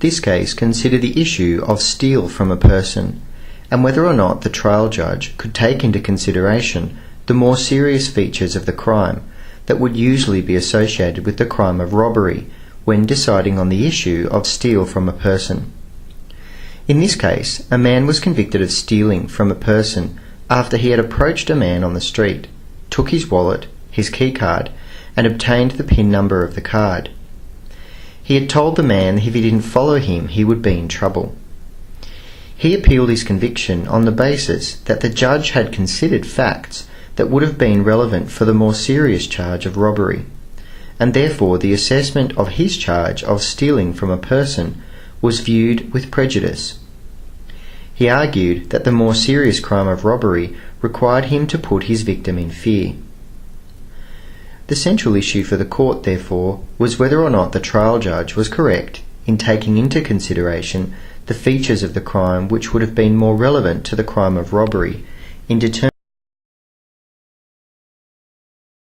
This case considered the issue of steal from a person, and whether or not the trial judge could take into consideration the more serious features of the crime that would usually be associated with the crime of robbery when deciding on the issue of steal from a person. In this case, a man was convicted of stealing from a person after he had approached a man on the street, took his wallet, his key card, and obtained the PIN number of the card. He had told the man if he didn't follow him, he would be in trouble. He appealed his conviction on the basis that the judge had considered facts that would have been relevant for the more serious charge of robbery, and therefore the assessment of his charge of stealing from a person was viewed with prejudice. He argued that the more serious crime of robbery required him to put his victim in fear. The central issue for the court, therefore, was whether or not the trial judge was correct in taking into consideration the features of the crime which would have been more relevant to the crime of robbery in determining